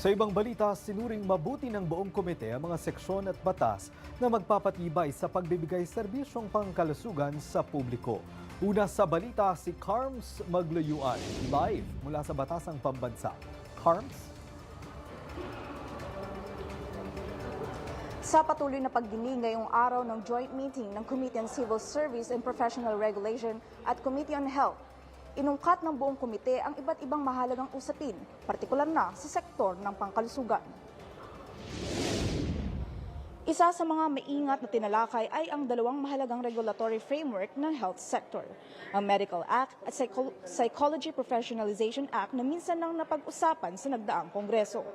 Sa ibang balita, sinuring mabuti ng buong komite ang mga seksyon at batas na magpapatibay sa pagbibigay serbisyong pangkalusugan sa publiko. Una sa balita, si Carms Magluyuan, live mula sa Batasang Pambansa. Carms? Sa patuloy na pagdinig ngayong araw ng joint meeting ng Committee on Civil Service and Professional Regulation at Committee on Health, inungkat ng buong komite ang iba't ibang mahalagang usapin, partikular na sa sektor ng pangkalusugan. Isa sa mga maingat na tinalakay ay ang dalawang mahalagang regulatory framework ng health sector, ang Medical Act at Psychology Professionalization Act na minsan nang napag-usapan sa nagdaang Kongreso.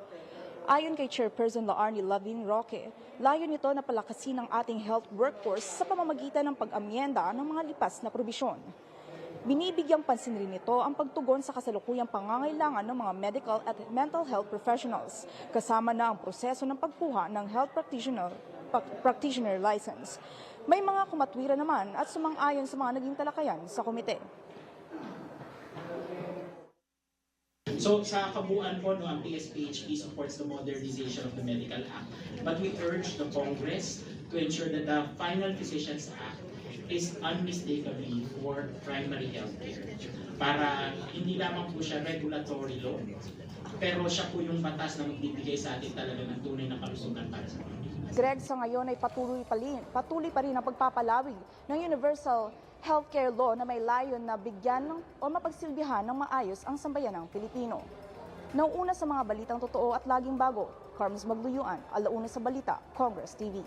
Ayon kay Chairperson Laarni Lavin Roque, layo nito na palakasin ang ating health workforce sa pamamagitan ng pag-amyenda ng mga lipas na probisyon. Binibigyang pansin rin nito ang pagtugon sa kasalukuyang pangangailangan ng mga medical at mental health professionals, kasama na ang proseso ng pagkuha ng health practitioner license. May mga kumatwira naman at sumang-ayon sa mga naging talakayan sa komite. So sa kabuuan po, ang PSPHP supports the modernization of the Medical Act. But we urge the Congress to ensure that the Final Physicians Act is unmistakably for primary health care. Para hindi lamang po siya regulatory law, pero siya po yung batas na magbibigay sa atin talaga ng tunay na kalusugan para sa mga. Greg, sa ngayon ay patuloy pa rin ang pagpapalawi ng Universal Healthcare Law na may layon na bigyan o mapagsilbihan ng maayos ang sambayanang Pilipino. Nauuna sa mga balitang totoo at laging bago, Carms Magluyuan, Alauna sa Balita, Congress TV.